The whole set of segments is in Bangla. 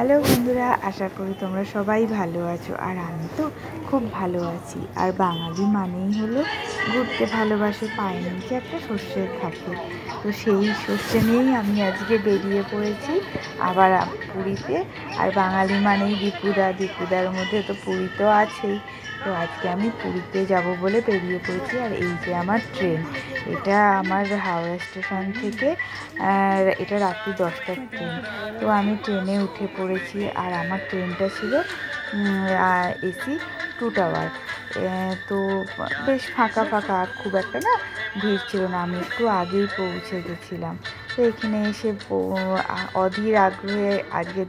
হ্যালো বন্ধুরা, আশা করি তোমরা সবাই ভালো আছো। আর আমি তো খুব ভালো আছি। আর বাঙালি মানেই হলো ঘুরতে ভালোবাসে, পায়ের নিচে একটা সর্ষে থাকে। তো সেই সর্ষে নিয়েই আমি আজকে বেরিয়ে পড়েছি আবার পুরীতে। আর বাঙালি মানেই দীপুদার মধ্যে তো পুরী তো আছেই। তো আজকে আমি পুরীতে যাব বলে বেরিয়ে পড়েছি। আর এই যে আমার ট্রেন, এটা আমার হাওড়া স্টেশন থেকে এটা রাত্রি 10টার ট্রেন। তো আমি ট্রেনে উঠে পড়েছি। আর আমার ট্রেনটা ছিল এসি 2 টাওয়ার। তো বেশ ফাঁকা ফাঁকা, খুব একটা না ভিড় ছিল না। আমি একটু আগেই পৌঁছে গেছিলাম। তো এখানে এসে অধীর আগ্রহে আজকের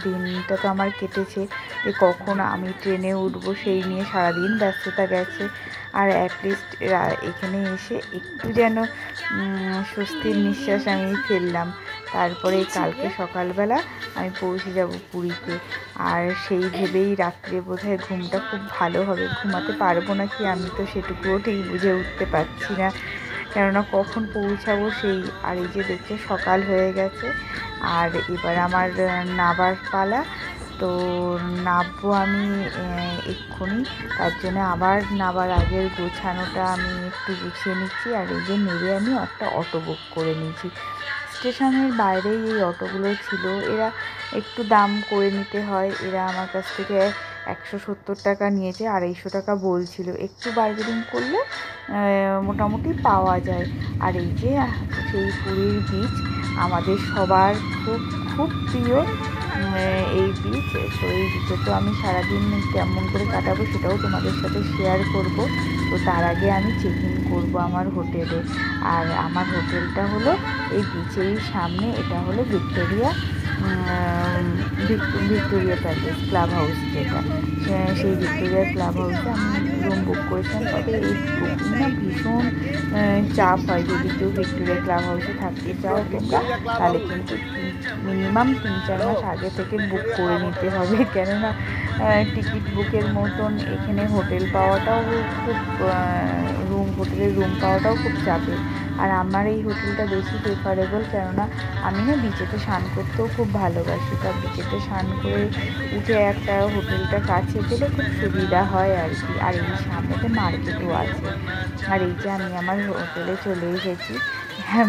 দিনটা তো আমার কেটেছে যে কখন আমি ট্রেনে উঠবো সেই নিয়ে সারাদিন ব্যস্ততা গেছে। আর অ্যাটলিস্ট এখানে এসে একটু যেন স্বস্তির নিঃশ্বাস আমি ফেললাম। তারপরে কালকে সকালবেলা আমি পৌঁছে যাব পুরীতে। আর সেই ভেবেই রাত্রে বোধহয় ঘুমটা খুব ভালো হবে। ঘুমাতে পারবো না কি আমি তো সেটুকুও ঠিক বুঝে উঠতে পারছি না, কেননা কখন পৌঁছাবো সেই। আর এই যে দেখছো সকাল হয়ে গেছে, আর এবার আমার নাবার পালা। তো নামবো আমি এক্ষুনি। তার জন্য আবার নাবার আগের গোছানোটা আমি একটু গুছিয়ে নিচ্ছি। আর এই যে নেমে আমি একটা অটো বুক করে নিয়েছি। স্টেশনের বাইরেই এই অটোগুলো ছিল। এরা একটু দাম করে নিতে হয়। এরা আমার কাছ থেকে 170 টাকা নিয়েছে, 250 টাকা বলছিল। একটু বার্গেনিং করলে মোটামুটি পাওয়া যায়। আর এই যে সেই পুরীর বিচ, আমাদের সবার খুব খুব প্রিয় এই বিচ। তো এই বিচে তো আমি সারাদিন কেমন করে কাটাবো সেটাও তোমাদের সাথে শেয়ার করব। তো তার আগে আমি চেক ইন করবো আমার হোটেলে। আর আমার হোটেলটা হলো এই বিচেরই সামনে। এটা হলো ভিক্টোরিয়া প্যালেস ক্লাব হাউস, যেটা সেই ভিক্টোরিয়া ক্লাব হাউসে আমি রুম বুক করেছিলাম। তবে এই বুকিং না ভীষণ চাপ হয়। যদি কেউ ভিক্টোরিয়া ক্লাব হাউসে থাকতে চাও তোমরা, তাহলে কিন্তু মিনিমাম 3-4 মাস আগে থেকে বুক করে নিতে হবে। কেননা টিকিট বুকের মতন এখানে হোটেল পাওয়াটাও খুব হোটেলের রুম পাওয়াটাও খুব চাপের। আর আমার এই হোটেলটা বেশি প্রেফারেবল, কেননা আমি না বিচেতে স্নান করতেও খুব ভালোবাসি। তা বিচেতে স্নান করে উঠে একটা হোটেলটা কাছে পেলে খুব সুবিধা হয় আর কি। আর এই সামনেতে মার্কেটও আছে। আর এই যে আমি আমার হোটেলে চলে এসেছি,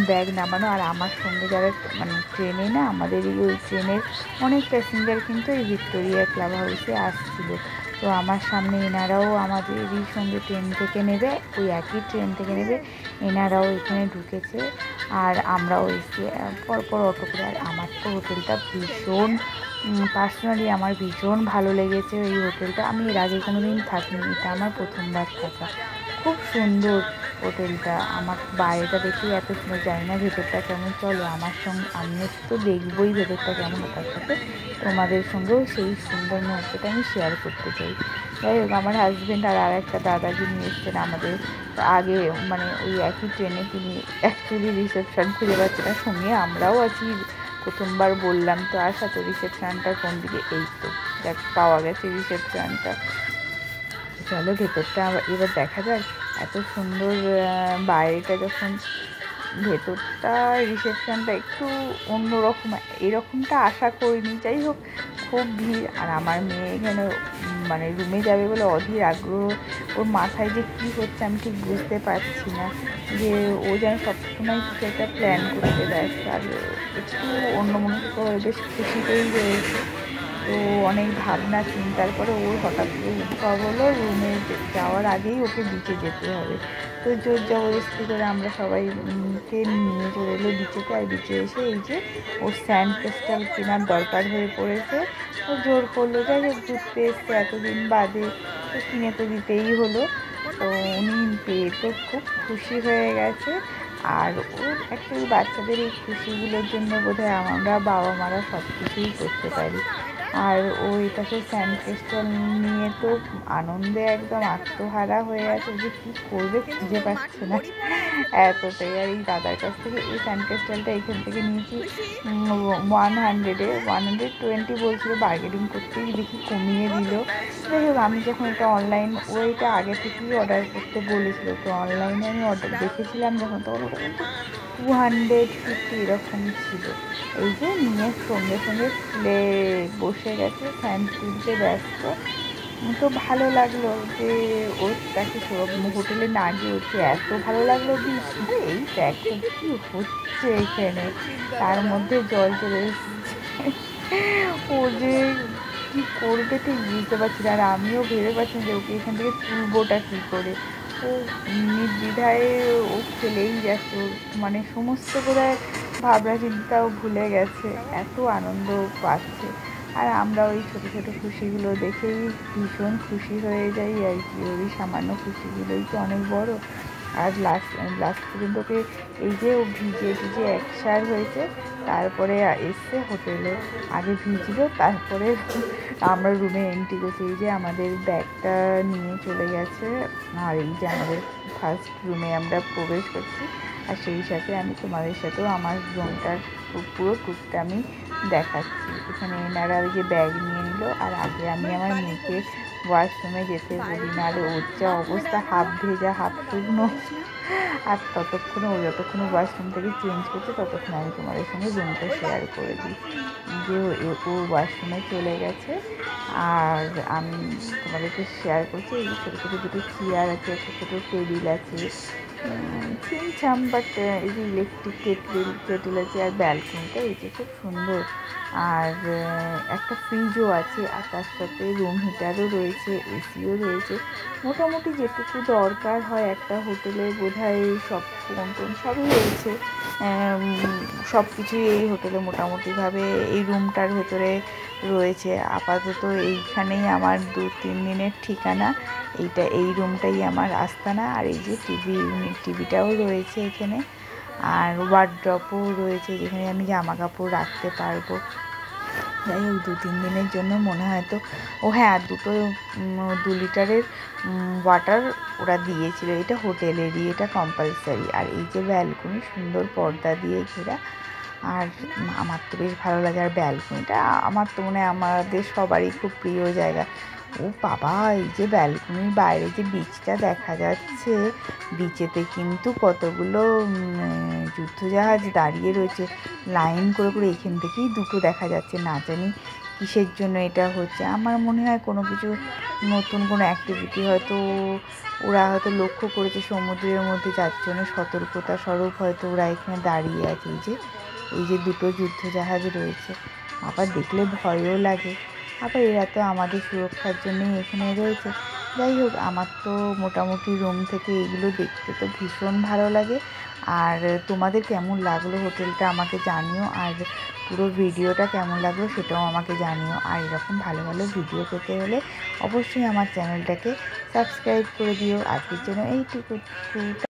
ব্যাগ নামানো। আর আমার সঙ্গে যারা ট্রেনে না, আমাদের ওই ট্রেনের অনেক প্যাসেঞ্জার কিন্তু এই ভিক্টোরিয়া ক্লাব হাউসে আসছিল। তো আমার সামনে এনারাও আমাদেরই সঙ্গে ট্রেন থেকে নেবে, ওই একই ট্রেন থেকে নেবে। এনারাও এখানে ঢুকেছে আর আমরাও এসে পরপর অটো করে। আর আমার তো হোটেলটা ভীষণ পার্সোনালি আমার ভীষণ ভালো লেগেছে এই হোটেলটা। আমি এর আগে কোনো দিন থাকিনি, এটা আমার প্রথমবার থাকা। খুব সুন্দর হোটেলটা। আমার বাইরেটা দেখি এত সুন্দর, জানি না ভেতরটা কেমন। চলো আমার সঙ্গে, আমি তো দেখবোই ভেতরটা কেমন। তার সাথে তোমাদের সঙ্গেও সেই সুন্দর মুহূর্তটা আমি শেয়ার করতে চাই। যাই হোক, আমার হাজব্যান্ড আর একটা দাদা যিনি এসছেন আমাদের আগে, ওই একই ট্রেনে, তিনি অ্যাকচুয়ালি রিসেপশন খুঁজে পাচ্ছে না। সঙ্গে আমরাও আছি, প্রথমবার বললাম তো আসা, তো রিসেপশনটা কোন দিকে, এই তো দেখ পাওয়া গেছে রিসেপশনটা। চলো ভেতরটা এবার দেখা যাক। এত সুন্দর বাইরেটা, যখন ভেতরটা রিসেপশনটা একটু অন্যরকম, এরকমটা আশা করিনি। যাই হোক, খুব ভিড়। আর আমার মেয়ে এখানে রুমে যাবে বলে অধীর আগ্রহ। ওর মাথায় যে কী হচ্ছে আমি ঠিক বুঝতে পারছি না, যে ও যেন সবসময় কিছু একটা প্ল্যান করতে ব্যস্ত। আর একটু অন্যমনস্ক হয়ে বেশ খুশিতেই রয়েছে। তো অনেক ভাবনা চিন্তার পরে ওর হঠাৎ করে উদ্ভব হলো রুমে যাওয়ার আগেই ওকে বিচে যেতে হবে। তো জোর জবরদস্তি করে আমরা সবাইকে নিয়ে চলে এলো বিচেতে। আর বিচে এসে এই যে ওর স্যান্ড ক্রিস্টাল কেনার দরকার হয়ে পড়েছে। ও জোর করলো, যাই হোক ঘুরতে এসছে এতদিন বাদে, তো কিনে তো দিতেই হলো। তো উনি পেয়ে তো খুব খুশি হয়ে গেছে। আর ওর অ্যাকচুয়ালি বাচ্চাদের এই খুশিগুলোর জন্য বোধহয় আমরা বাবা মারা সব কিছুই করতে পারি। আর ও এটাকে স্যান্ড ক্রিস্টাল নিয়ে তো আনন্দে একদম আত্মহারা হয়ে আছে, যে কী করবে খুঁজে পাচ্ছে না এতটাই। আর এই দাদার কাছ থেকে এই স্যান্ড ক্রিস্টালটা এখান থেকে নিয়েছি 120 বলছিল, বার্গেনিং করতেই দেখি কমিয়ে দিল। যাই হোক, আমি যখন এটা ও এটা আগে থেকেই অর্ডার করতে বলেছিল, তো অনলাইনে আমি অর্ডার দেখেছিলাম যখন, তখন 250 এরকম ছিল। এই যে নিয়ে সঙ্গে সঙ্গে খুলে বসে গেছে, ফ্যান তুলতে ব্যস্ত। তো ভালো লাগলো যে ওর তাকে হোটেলে না গিয়ে হচ্ছে এত ভালো লাগলো এই দেখো কি হচ্ছে এখানে, তার মধ্যে জল চলে এসেছে। ও যে কি করবে ঠিক বুঝতে পারছি না, আর আমিও ভেবে পাচ্ছি না যে ওকে এখান থেকে তুলবোটা কী করে। ও নির্দ্বিধায় ও খেলেই যাচ্ছে, ওর মানে সমস্ত বোধহয় ভাবনা চিন্তাও ভুলে গেছে, এত আনন্দ পাচ্ছে। আর আমরা ওই ছোটো ছোটো খুশিগুলো দেখেই ভীষণ খুশি হয়ে যাই আর কি। ওই সামান্য খুশিগুলোই তো অনেক বড়। আর লাস্ট পর্যন্ত ওকে এই যে ও ভিজে ভিজে একসার হয়েছে, তারপরে এসছে হোটেলে, আগে ভিজলো তারপরে আমরা রুমে এন্ট্রি করছি। এই যে আমাদের ব্যাগটা নিয়ে চলে গেছে, আর এই যে আমাদের ফার্স্ট রুমে আমরা প্রবেশ করছি। আর সেই সাথে আমি তোমাদের সাথেও আমার রুমটার পুরো টুকটা আমি দেখাচ্ছি। এখানে এনারা ওই যে ব্যাগ নিয়ে নিল, আর আগে আমি আমার মেয়েকে ওয়াশরুমে যেতে বলি, নাহলে ওর যা অবস্থা, হাফ ভেজা হাফ শুকনো। আর ততক্ষণে ও যতক্ষণে ওয়াশরুম থেকে চেঞ্জ করছে ততক্ষণ আমি তোমাদের সঙ্গে রুমটা শেয়ার করে দিই যে ও ওয়াশরুমে চলে গেছে। আর আমি তোমাদেরকে শেয়ার করছি, এই ছোটো ছোটো দুটো চেয়ার আছে, একটা ছোটো টেবিল আছে, ছিমছাম, বাট এই যে ইলেকট্রিক কেটেল আছে, আর ব্যালকনিটা এই যে খুব সুন্দর। আর একটা ফ্রিজও আছে, আর তার সাথে রুম হিটারও রয়েছে, এসিও রয়েছে। মোটামুটি যেটুকু দরকার হয় একটা হোটেলে বোধহয় সব ফোন টোন সবই রয়েছে। সব কিছুই এই হোটেলে মোটামুটিভাবে এই রুমটার ভেতরে রয়েছে। আপাতত এইখানেই আমার 2-3 দিনের ঠিকানা, এই রুমটাই আমার আস্তানা। আর এই যে টিভিটাও রয়েছে এখানে, আর ওয়ার্ড্রপও রয়েছে যেখানে আমি জামা কাপড় রাখতে পারবো। যাই হোক 2-3 দিনের জন্য মনে হয় তো। ও হ্যাঁ, আর 2 লিটারের ওয়াটার ওরা দিয়েছিল, এটা হোটেলেরই, এটা কম্পালসারি। আর এই যে ব্যালকনি, সুন্দর পর্দা দিয়ে ঘেরা, আর আমার তো বেশ ভালো লাগে। আর ব্যালকনিটা আমার তো মনে হয় আমাদের সবারই খুব প্রিয় জায়গা। ও বাবা, এই যে ব্যালকনির বাইরে যে বিচটা দেখা যাচ্ছে, বিচেতে কিন্তু কতগুলো যুদ্ধজাহাজ দাঁড়িয়ে রয়েছে লাইন করে করে। এখান থেকেই দুটো দেখা যাচ্ছে, না জানি কিসের জন্য এটা হচ্ছে। আমার মনে হয় কোনো কিছু নতুন কোনো অ্যাক্টিভিটি হয়তো ওরা হয়তো লক্ষ্য করেছে সমুদ্রের মধ্যে, যার জন্য সতর্কতা স্বরূপ হয়তো ওরা এখানে দাঁড়িয়ে আছে। এই যে দুটো যুদ্ধজাহাজ রয়েছে, আবার দেখলে ভয়ও লাগে, আবার এরা তো আমাদের সুরক্ষার জন্যই এখানে রয়েছে। যাই হোক, আমার তো মোটামুটি রুম থেকে এগুলো দেখতে তো ভীষণ ভালো লাগে। আর তোমাদের কেমন লাগলো হোটেলটা আমাকে জানিও, আর পুরো ভিডিওটা কেমন লাগলো সেটাও আমাকে জানিও। আর এরকম ভালো ভালো ভিডিও পেতে হলে অবশ্যই আমার চ্যানেলটাকে সাবস্ক্রাইব করে দিও। আজকের জন্য এইটুকু।